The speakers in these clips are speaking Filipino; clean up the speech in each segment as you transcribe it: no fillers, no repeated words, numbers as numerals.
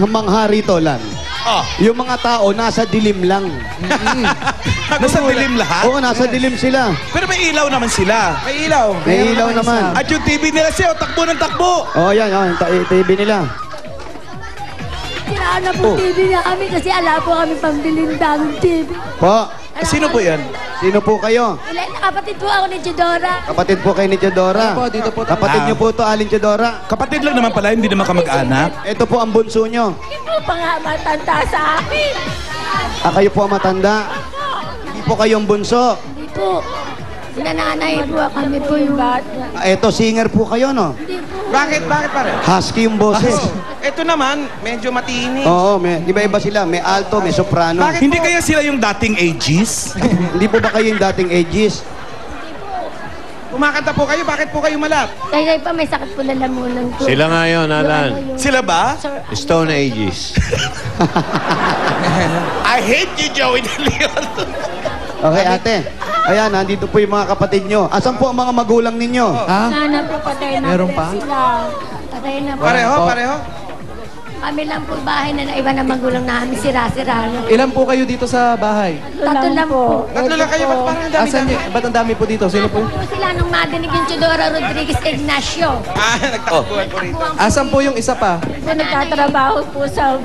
mangha rito lang. Oh. Yung mga tao, nasa dilim lang. Nasa dilim lahat? Oo, nasa dilim sila. Pero may ilaw naman sila. May ilaw. May ilaw naman. At yung TV nila siya, takbo ng takbo. Oo, yan, yan. TV nila. Siraan na po TV na kami kasi ala po kami pambilin daming TV. Po, Sino po yan? sino po kayo? Ilan kapatid po ako ni Chidora. Kapatid po kayo ni Chidora. Dito po. Kapatid niyo po to, Aling Chidora. Kapatid lang naman pala, hindi naman kamag-anak. Ito po ang bunso nyo. Hindi po pa nga matanda sa akin. Kayo po ang matanda. Hindi po kayong bunso. Hindi po. Nananay po kami po yung bata. Ito, singer po kayo, no? Hindi po. Bakit pare? Husky yung boses. Ito naman, medyo matini. Oo, may iba-iba sila. May alto, may soprano. Bakit? Hindi kaya sila yung dating ages? Hindi po ba kayo yung dating ages? Kumakanta po kayo, bakit po kayo malap? Kaya pa may sakit po na lamunan po. Sila nga yun, Alan. Sila ba? Sir, Stone Ages. I hate you, Joey De Leon. Okay, ate. Ayan, nandito po yung mga kapatid nyo. Asan po ang mga magulang ninyo? sana po patay na Meron po pa? sila. Patay na po. Pareho. Kami lang po bahay na naiba ng magulang namin. Sira-sira na. Ilan po kayo dito sa bahay? Tatlo lang po. Tatlo lang kayo, ba't parang ang dami Asan naman? ba't ang dami po dito? Sino po? Po sila nung madinig yung Chidora Rodriguez Ignacio. Nagtakuan po rito. Asan po yung isa pa? Po nagtatrabaho po sa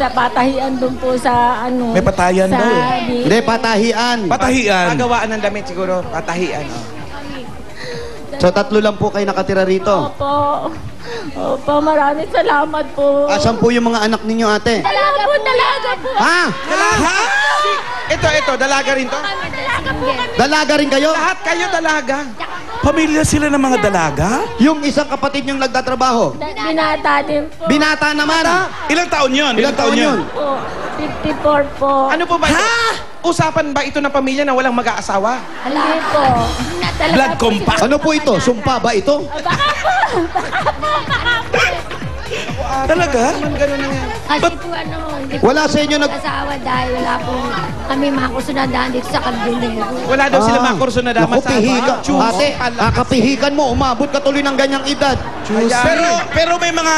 patahian doon po sa ano. May patayan sa daw eh. Hindi, patahian. Patahian. Pagawaan ng damit siguro, patahian. So, tatlo lang po kayo nakatira rito. Opo, maraming salamat po. Asan po yung mga anak ninyo, ate? Dalaga po, dalaga po. Ha? Dalaga? Ito, dalaga rin to? Dalaga po kami. Dalaga rin kayo? Lahat kayo dalaga. Pamilya sila ng mga dalaga? Yung isang kapatid nyong nagtatrabaho? Binata din po. Binata naman. Ilang taon yun? Ilang taon yun? Po, 54 po. Ano po ba ito? Usapan ba ito ng pamilya na walang mag-aasawa? Hindi po. Blood compact. Ano po ito? Sumpa ba ito? Talaga? Naman ganun na yan. Kasi po ano, hindi po Wala sa inyo nag... asawa dahil wala po kami makakusunadahan dito sa Caldinero. Wala daw sila makurso na damas Naku, pihikan. Ate, kakapihikan mo. Umabot ka tuloy ng ganyang edad. Pero may mga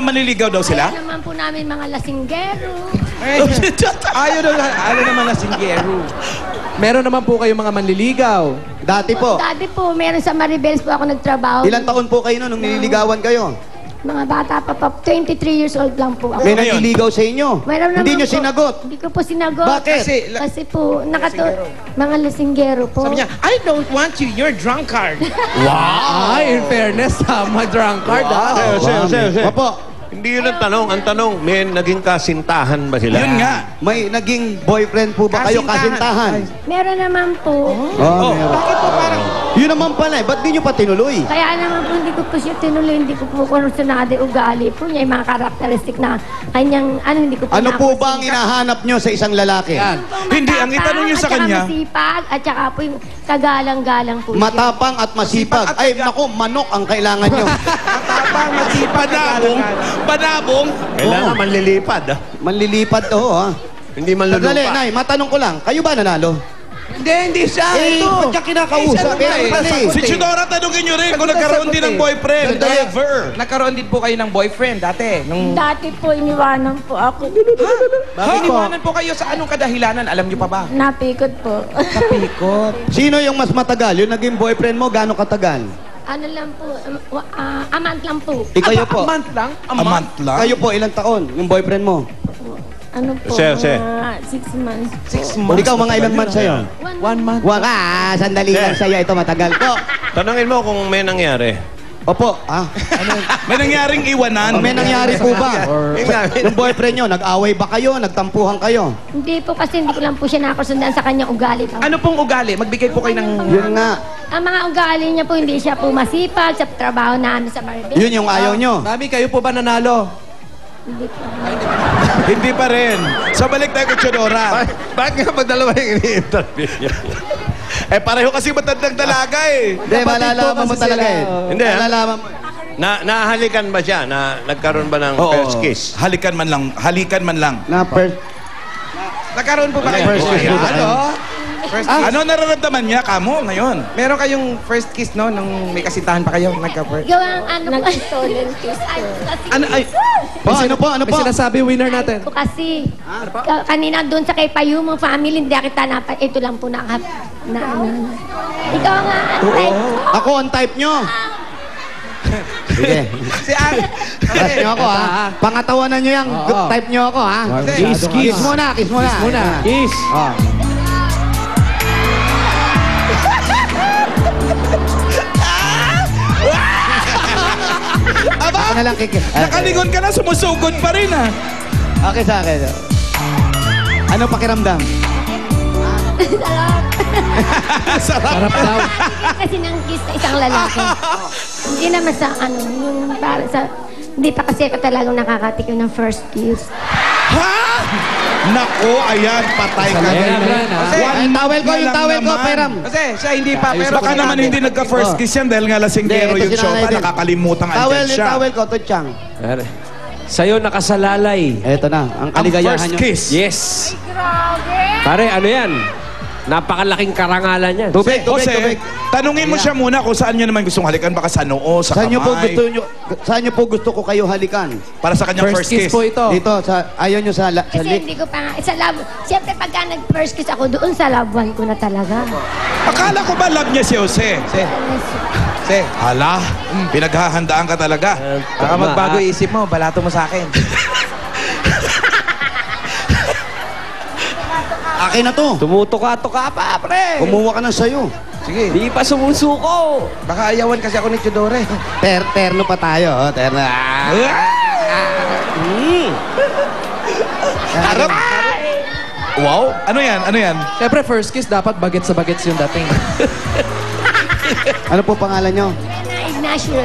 manliligaw daw sila? Kaya naman po namin mga lasinggero. Ayaw naman na singgero. Meron naman po kayong mga manliligaw. Dati po. Dati po, meron sa Maribels po ako nagtrabaho. Ilang taon po kayo nung nililigawan kayo? Mga bata pa 23 years old lang po ako. May Ngayon? naliligaw sa inyo? Mayroon Hindi naman nyo po. sinagot? Hindi ko po sinagot. Bakit? Kasi po, mga lasinggero po. Sabi niya, I don't want you, you're drunkard. Ay, in fairness, drunkard Opo, Hindi yun ang tanong. Ang tanong, may naging kasintahan ba sila? Yun nga. may naging boyfriend po ba kayo? Kasintahan. Kasintahan? Meron naman po. Oh, meron. Bakit po parang... Yun naman pala eh. Ba't di nyo pa tinuloy? Kaya naman po hindi ko po siya tinuloy, hindi ko po konsunado ugali po niya, yung mga karakteristik na kanyang, hindi ko po Ano po nakusunod. ba ang hinahanap nyo sa isang lalaki? Hindi, ang itanong niyo sa at saka kanya- masipag, at saka po yung kagalang-galang po siya. Matapang at masipag. Ay, naku, manok ang kailangan nyo. Matapang, masipag, Panabong. Panabong. Kailangan manlilipad, ah. Manlilipad to, ha? Hindi Sandali, manlulupa. Nay, matanong ko lang. Kayo ba nanalo? Hindi siya. Eh, ba't niya kinakausap? Eh, Meron pala eh. Si Chidora, tanongin nyo rin kung nagkaroon din ng boyfriend. Sandali. Ever. Nagkaroon din po kayo ng boyfriend dati. Nung... Dati po, iniwanan po ako. Iniwanan po kayo sa anong kadahilanan? Alam niyo pa ba? Napikot po. Kapikot. Sino yung mas matagal? Yung naging boyfriend mo, gaano katagal? Ano lang po, a month lang po. Kayo po. A month lang? A month lang? Kayo po, ilang taon? Yung boyfriend mo? Ano po, Sir. 6 months. 6 months. Ikaw, mga ilang months sa'yo? 1 month. Wala, sandali lang sa'yo. Ito matagal po. Tanungin mo kung may nangyari. Opo, May nangyaring iwanan. may nangyari po ba? Yun nga, Yung boyfriend nyo, nag-away ba kayo? Nagtampuhan kayo? Hindi po kasi hindi ko lang po siya nakasundan sa kanyang ugali. Ano pong ugali? Magbigay po kayo ng... Yun nga. Ang mga ugali niya po, hindi siya po masipag sa trabaho namin sa Maribel. Yun yung ayaw nyo. Mami, kayo po ba nanalo? Hindi po. Hindi pa rin. So balik tayo kay Chidora. Bakit nga ba dalawa yung ini-interview niya? Pareho kasi matandang dalaga eh. Hindi, malalaman mo kasi talaga sila, eh. Hindi, ah. Malalaman mo. Nahalikan ba siya? Nagkaroon ba ng first kiss? Halikan man lang. Na first, Nagkaroon po ba kayo? first kiss po ba kayo? First Ah, kiss. Ano nararamdaman niya, kamo, ngayon? Meron kayong first kiss, no? Nung may kasintahan pa kayo, nagka-first. Ikaw ang ano po. Nag-stolen kiss ko. Ano, ay, Ano May po? sinasabi winner natin. Ko kasi. Kanina doon sa kay Payumong family, hindi kita ito lang po na ano. Ikaw nga ang type ko. Ako ang type nyo. Sige. si Ari. Kiss nyo ako, ha? Pangatawanan nyo yung Oo. type nyo ako, ha? Kiss, Kiss muna, kiss muna. Kiss muna. Kiss. Oh. Aba, Ako na lang kikis. nakalingon ka na, sumusugod pa rin, ha? Okay sa akin. Ano pakiramdam? Sarap daw. Kasi nang kiss na isang lalaki. Hindi naman sa ano, yung para sa... Hindi pa kasi ako talagang nakakatikim ng first kiss. Ha? Nako, ayan, patay ka. Ayan, ayan, ha? Ay, towel ko, yung towel ko, Peram. Kasi siya hindi pa, pero... Baka naman hindi nagka-first kiss yan dahil nga lasinggero Hindi, ito yung si show Nanay pa, din. nakakalimutan Towel, andyan yung siya. towel ko, Tutsang. Sa'yo nakasalalay. Eto na, ang Ang kaligayahan first nyo. Yes. Pare, ano yan? Napakalaking karangalan yan. Tubig, tubig, Jose, tubig. tanungin mo siya muna kung saan niya naman gustong halikan. Baka sa noo, sa Saan kamay. saan nyo po gusto ko kayo halikan? Para sa kanyang First first kiss kiss. po ito. Dito, ayaw nyo sa Kasi hindi ko pa nga, sa love, siyempre pagka nag-first kiss ako, doon sa love one ko na talaga. Akala ko ba love niya si Jose? Si, Hala, pinaghahandaan ka talaga. baka magbago yung isip mo, balato mo sa akin. Akin na to. Tumutuka-tuka pa, pre. Kumuha ka ng sayo. Sige, Di pa sumusuko. baka ayawan kasi ako ni Chudore. Terno pa tayo. Oh, terno. Harap! Wow! Ano yan? Ano yan? Siyempre, first kiss, dapat bagets sa bagets yung dating. Ano po pangalan nyo? Na Ignacio.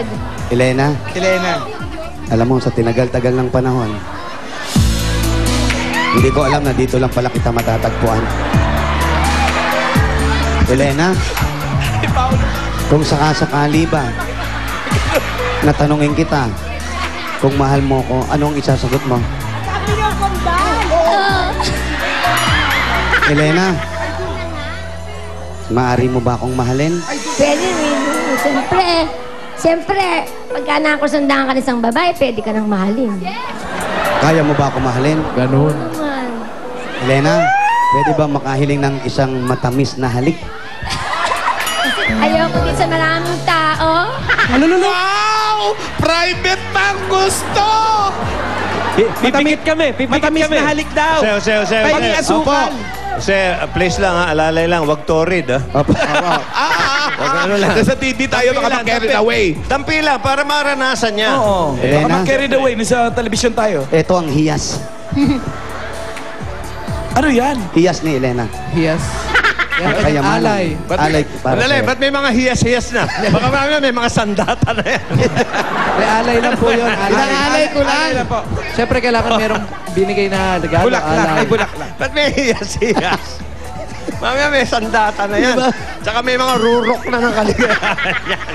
Elena. Elena. Alam mo, sa tinagal-tagal ng panahon, hindi ko alam na dito lang pala kita matatagpuan. Elena, kung sakasakali ba, natanungin kita, kung mahal mo ko, anong isasagot mo? Elena, maaari mo ba akong mahalin? Pwede rin. Siyempre, pagka nakakusundahan ka ng isang babae, pwede ka nang mahalin. Kaya mo ba ako mahalin? Ganun. Naman. Elena, pwede ba makahiling ng isang matamis na halik? Ayoko din sa maraming tao. Wow! Private pang gusto! Pipikit kami. Pipikit Matamis kami. na halik daw. Jose. Pahing asukal. Jose, please lang ha, alalay lang, wag torrid ha. Opo. Wag ano lang. Sa TV tayo baka ma-carried away. Dampi lang, para maranasan niya. Oo. Baka Elena, ma-carried away. Sa television tayo. ito ang hiyas. Ano yan? Hiyas ni Elena. Yes. Yan ang Kaya kanyang alay. Alay para Dali, sa'yo. ba't may mga hiyas-hiyas na? Baka mamaya may mga sandata na yan. May alay lang po yun. Inaalay ko lang. Alay po. Siyempre, kailangan merong binigay na regalo. Bulaklak. alay. Ay, bulaklak. Ba't may hiyas-hiyas? Mamaya may sandata na yan. Tsaka may mga rurok na ng kaligayahan yan.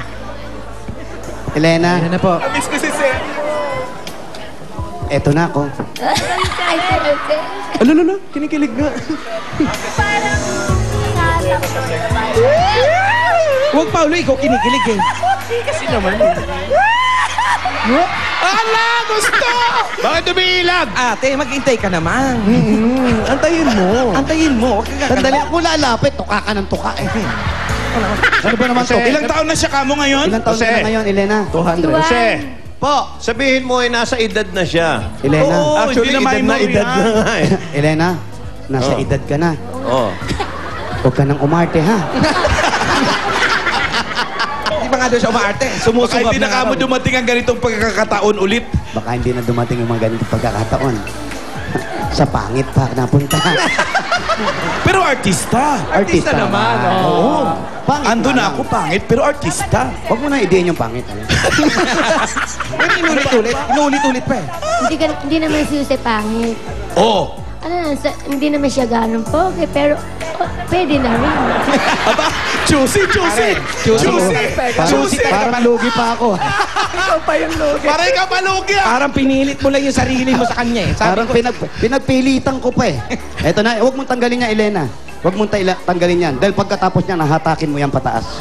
Elena, Yan na po. Miss ko si Sir. eto na ako. Ay, pwede. Alululu, kinikilig nga. Huwag, Paulo, ikaw kinikilig eh. Ala, gusto! Bakit umiilag? Ate, maghintay ka naman. Antayin mo. Antayin mo. Huwag ka Sandali ako lalapit, tuka ka ng tuka eh. Ano ba naman to? Ilang taon na siya kamo ngayon? Ilang taon Jose. na ngayon, Elena? 200. Jose, Po! sabihin mo ay nasa edad na siya. Elena, Oo. Actually, hindi na edad na minor edad yan. na nga eh. Elena, nasa Oh. edad ka na. Oh. Huwag ka nang umarte, ha? Hindi ba nga doon siya umaarte? Baka Sumusubab hindi na kamo araw. dumating ang ganitong pagkakataon ulit. Baka hindi na dumating yung mga ganitong pagkakataon. Sa pangit pa napunta. Pero artista. Artista naman, Oo. Pangit Ando pa na lang. ako pangit, pero artista. Huwag mo na idein yung pangit. Pero inulit-ulit. Inulit-ulit pa eh. Hindi naman si Jose pangit. Oh. Hindi naman siya ganun pogi, pero pwede na rin. Aba, juicy. Parang lugi pa ako. Para ikaw palugi ah. Parang pinilit mo lang yung sarili mo sa kanya eh. Sabi Parang ko, pinagpilitan ko pa eh. Eto na, huwag mong tanggalin niya, Elena. Huwag mong tanggalin yan. Dahil pagkatapos niya, nahatakin mo yan pataas.